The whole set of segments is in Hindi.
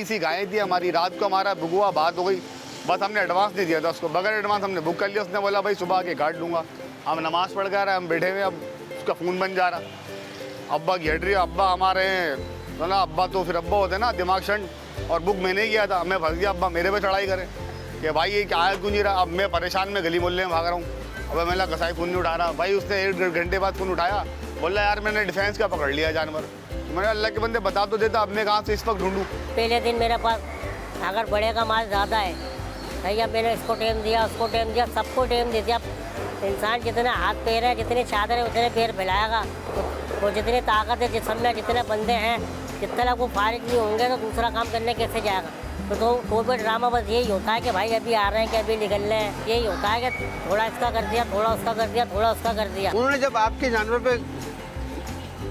इसी गाय थी हमारी, रात को हमारा बुगुआ बात हो गई, बस हमने एडवांस नहीं दिया था उसको, बगैर एडवांस हमने बुक कर लिया। उसने बोला भाई सुबह आके काट लूँगा। हम नमाज़ पढ़ कर हम बैठे हुए, अब उसका फ़ोन बन जा रहा। अब्बा घेट रही है, अब्बा हमारे तो ना, अब्बा तो फिर अब्बा होते ना दिमाग शंट, और बुक मैंने किया था, मैं फंस गया। अब्बा मेरे पे चढ़ाई करे कि भाई ये क्या क्यों नहीं रहा। अब मैं परेशान में गली मोहल्ले में भाग रहा हूँ। अब मैंने कसाई फ़ोन नहीं उठा रहा। भाई उसने 1 घंटे बाद फ़ोन उठाया, बोला यार मैंने डिफेंस का पकड़ लिया जानवर। मैंने अल्लाह के बंदे बता तो देता, अब मैं कहाँ से इस वक्त ढूंढूँ। पहले दिन मेरे पास अगर बड़े का माल ज़्यादा है भैया, मैंने इसको टाइम दिया, उसको टाइम दिया, सबको टाइम दे दिया। इंसान जितने हाथ पैर है, जितनी चादर है, उतने पैर फैलाएगा। वो जितनी ताकत है जिसम में, जितने बंदे हैं, जितने लोग वो फारिग नहीं होंगे तो दूसरा काम करने कैसे जाएगा। तो भी ड्रामा बस यही होता है कि भाई अभी आ रहे हैं कि अभी निकल रहे हैं। यही होता है कि थोड़ा इसका कर दिया, थोड़ा उसका कर दिया, थोड़ा उसका कर दिया। उन्होंने जब आपके जानवर पे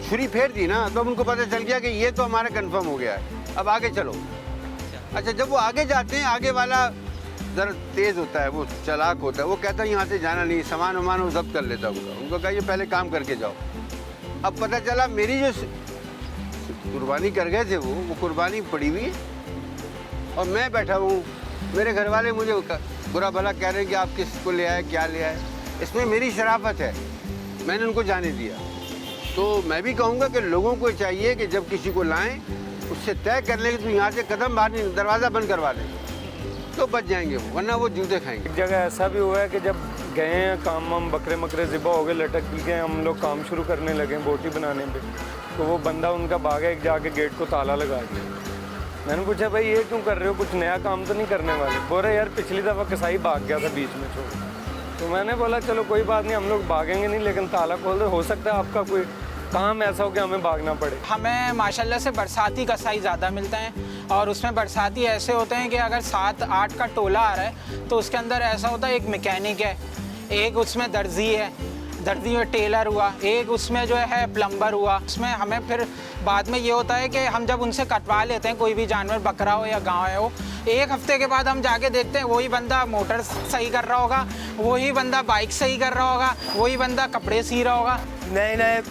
छुरी फेर दी ना, तो उनको पता चल गया कि ये तो हमारा कंफर्म हो गया है, अब आगे चलो। अच्छा, जब वो आगे जाते हैं, आगे वाला ज़रा तेज़ होता है, वो चालाक होता है, वो कहता है यहाँ से जाना नहीं, सामान वामान वो जब्त कर लेता है उनको कहा ये पहले काम करके जाओ। अब पता चला मेरी जो कुर्बानी कर गए थे वो कुर्बानी पड़ी हुई है, और मैं बैठा हूँ, मेरे घर वाले मुझे बुरा भला कह रहे हैं कि आप किसको ले आए, क्या ले आए। इसमें मेरी शराफत है, मैंने उनको जाने दिया। तो मैं भी कहूँगा कि लोगों को चाहिए कि जब किसी को लाएं उससे तय कर लें कि तो यहाँ से कदम बाहर नहीं, दरवाज़ा बंद करवा दें, तो बच जाएंगे वो, वरना वो जूते खाएंगे। एक जगह ऐसा भी हुआ है कि जब गए हैं काम, हम बकरे मकरे ज़िबा हो गए, लटक गए, हम लोग काम शुरू करने लगे बोटी बनाने पे, तो वो बंदा उनका भागा, एक जाके गेट को ताला लगा दिया। मैंने पूछा भाई ये क्यों कर रहे हो, कुछ नया काम तो नहीं करने वाले। बोल रहे यार पिछली दफ़ा कसाई भाग गया था बीच में छोड़। तो मैंने बोला चलो कोई बात नहीं, हम लोग भागेंगे नहीं, लेकिन ताला खोल दे, हो सकता है आपका कोई काम ऐसा हो कि हमें भागना पड़े। हमें माशाल्लाह से बरसाती कसाई ज़्यादा मिलते हैं, और उसमें बरसाती ऐसे होते हैं कि अगर 7-8 का टोला आ रहा है तो उसके अंदर ऐसा होता है, एक मैकेनिक है, एक उसमें दर्जी है, दर्जी में टेलर हुआ, एक उसमें जो है प्लम्बर हुआ। उसमें हमें फिर बाद में ये होता है कि हम जब उनसे कटवा लेते हैं कोई भी जानवर, बकरा हो या गाय हो, 1 हफ्ते के बाद हम जाके देखते हैं वही बंदा मोटर सही कर रहा होगा, वही बंदा बाइक सही कर रहा होगा, वही बंदा कपड़े सी रहा होगा। नए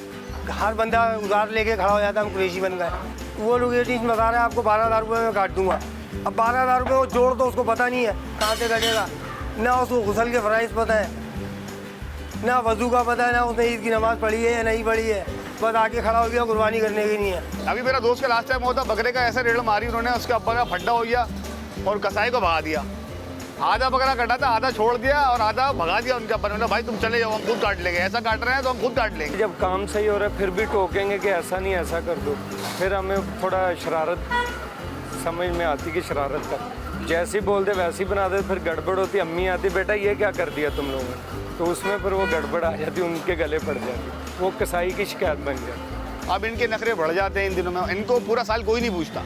हर बंदा उधार लेके खड़ा हो जाता है, हम कुरैशी बन गए। वो लोग ये चीज़ बता रहे हैं आपको 12,000 रुपये में काट दूंगा। अब 12,000 रुपये वो जोड़ तो उसको पता नहीं है कहाँ से कटेगा, ना उसको गुसल के फ़राइज़ पता है, ना वज़ू का पता है, ना उसने ईद की नमाज़ पढ़ी है या नहीं पढ़ी है, बस आके खड़ा हो गया, कुर्बानी करने की नहीं है। अभी मेरा दोस्त का लास्ट टाइम होता, बकरे का ऐसा रेड़ मारी उन्होंने, उसके अब्बा का फड्डा हो गया और कसाई को भगा दिया। आधा बकरा कटा था, आधा छोड़ दिया और आधा भगा दिया उनके अब्बा ने। भाई तुम चले जाओ, हम खुद काट लेंगे, ऐसा काट रहे हैं तो हम खुद काट लेंगे। जब काम सही हो रहा है फिर भी टोकेंगे कि ऐसा नहीं ऐसा कर दो, फिर हमें थोड़ा शरारत समझ में आती कि शरारत कर, जैसी बोल दे वैसी बना दे, फिर गड़बड़ होती, अम्मी आती बेटा ये क्या कर दिया तुम लोगों ने, तो उसमें फिर वो गड़बड़ आ जाती, उनके गले पड़ जाती, वो कसाई की शिकायत बन जाती। अब इनके नखरे बढ़ जाते हैं इन दिनों में, इनको पूरा साल कोई नहीं पूछता,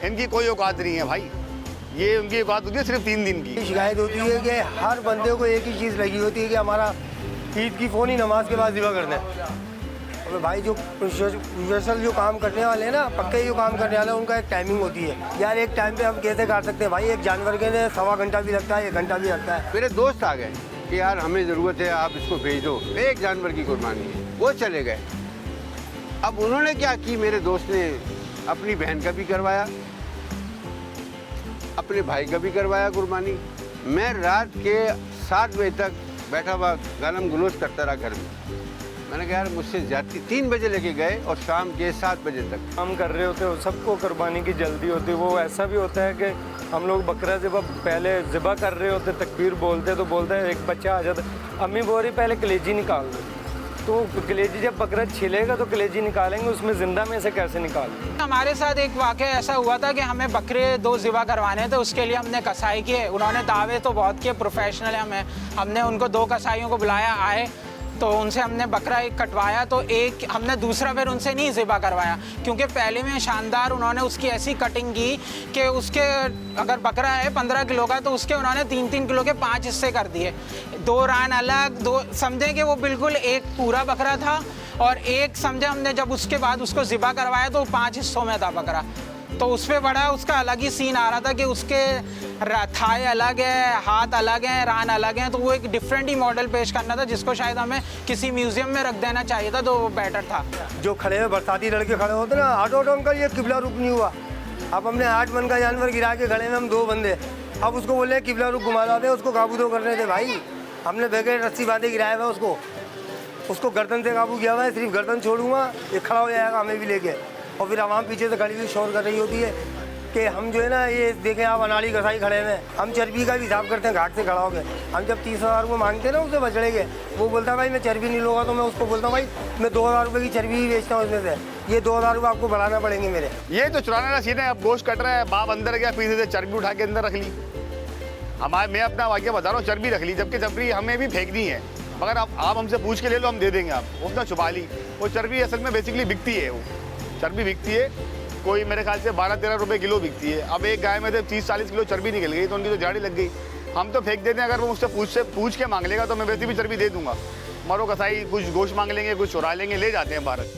इनकी कोई औकात नहीं है भाई। ये उनकी औकात होती है सिर्फ 3 दिन की। शिकायत होती है कि हर बंदे को एक ही चीज़ लगी होती है कि हमारा ईद की फ़ोनी नमाज के बाद ज़िबा करना है। अब भाई जो प्रोफेशनल जो काम करने वाले हैं ना, पक्के जो काम करने वाले हैं, उनका एक टाइमिंग होती है। यार एक टाइम पे हम कैसे काट सकते हैं भाई, एक जानवर के लिए 1.25 घंटा भी लगता है, 1 घंटा भी लगता है। मेरे दोस्त आ गए कि यार हमें ज़रूरत है, आप इसको भेज दो, एक जानवर की कुर्बानी है, वो चले गए। अब उन्होंने क्या की, मेरे दोस्त ने अपनी बहन का भी करवाया, अपने भाई का भी करवाया कुर्बानी। मैं रात के 7 बजे तक बैठा हुआ गालम गलोच करता रहा घर में। मैंने कहा यार मुझसे ज़्यादा 3 बजे लेके गए और शाम के 7 बजे तक काम कर रहे होते हो, सबको कुर्बानी की जल्दी होती है। वो ऐसा भी होता है कि हम लोग बकरा ज़िबा पहले ज़िबा कर रहे होते, तकबीर बोलते तो बोलता है एक बच्चा आ जाता, अम्मी बोल रही पहले कलेजी निकाल दो, तो कलेजी जब बकरा छिलेगा तो कलेजी निकालेंगे, उसमें ज़िंदा में से कैसे निकालेंगे। हमारे साथ एक वाक़या ऐसा हुआ था कि हमें बकरे 2 ज़िबा करवाने थे, उसके लिए हमने कसाई किए, उन्होंने दावे तो बहुत किए, प्रोफेशनल है, हमने उनको 2 कसाईयों को बुलाया, आए तो उनसे हमने बकरा एक कटवाया, तो एक हमने दूसरा फिर उनसे नहीं ज़िबा करवाया, क्योंकि पहले में शानदार उन्होंने उसकी ऐसी कटिंग की कि उसके अगर बकरा है 15 किलो का तो उसके उन्होंने 3-3 किलो के 5 हिस्से कर दिए, 2 रान अलग, 2 समझे कि वो बिल्कुल एक पूरा बकरा था, और एक समझे हमने जब उसके बाद उसको ज़िबा करवाया तो 5 हिस्सों में था बकरा। तो उस पर बड़ा उसका अलग ही सीन आ रहा था कि उसके थाए अलग है, हाथ अलग हैं, रान अलग हैं, तो वो एक डिफरेंट ही मॉडल पेश करना था, जिसको शायद हमें किसी म्यूजियम में रख देना चाहिए था, तो वो बेटर था। जो खड़े हुए बरसाती लड़के खड़े होते ना, हटो अंकल, ये किबला रुक नहीं हुआ, अब हमने 8 मन का जानवर गिरा के खड़े में हम 2 बंदे, अब उसको बोले किबला रुक घुमा लाते, उसको काबू तो करने थे भाई। हमने बगैर रस्सी बांधे गिराया हुआ उसको गर्दन से काबू किया हुआ है, सिर्फ गर्दन छोड़ूंगा ये खड़ा हो जाएगा हमें भी लेके। और फिर आवाम पीछे से खड़ी हुई शोर कर रही होती है कि हम जो है ना ये देखें आप अनाड़ी कसाई खड़े हैं, हम चर्बी का भी हिसाब करते हैं घाट से खड़ा हो गए। हम जब 30,000 रुपये मांगते हैं ना उससे बचड़े के, वो बोलता भाई मैं चर्बी नहीं लूँगा, तो मैं उसको बोलता हूँ भाई मैं 2,000 रुपये की चर्बी ही बेचता हूँ इसमें से, ये 2,000 रुपये आपको बढ़ाना पड़ेंगे मेरे। ये तो चुराने का सीन है। अब गोश्त कट रहा है, बाप अंदर गया, पीछे से चर्बी उठा के अंदर रख ली। मैं अपना वाक्य बता रहा हूँ, चर्बी रख ली, जबकि चर्बी हमें भी फेंकनी है, मगर आप हमसे पूछ के ले लो, हम दे देंगे। आप उसने छुपा ली। वो चर्बी असल में बेसिकली बिकती है, वो चर्बी बिकती है, कोई मेरे ख्याल से 12-13 रुपये किलो बिकती है। अब एक गाय में से 30-40 किलो चर्बी निकल गई तो उनकी तो झाड़ी लग गई। हम तो फेंक देते हैं। अगर वो मुझसे पूछ के मांग लेगा तो मैं वैसे भी चर्बी दे दूंगा। मरो कसाई कुछ गोश्त मांग लेंगे, कुछ चुरा लेंगे, ले जाते हैं भारत।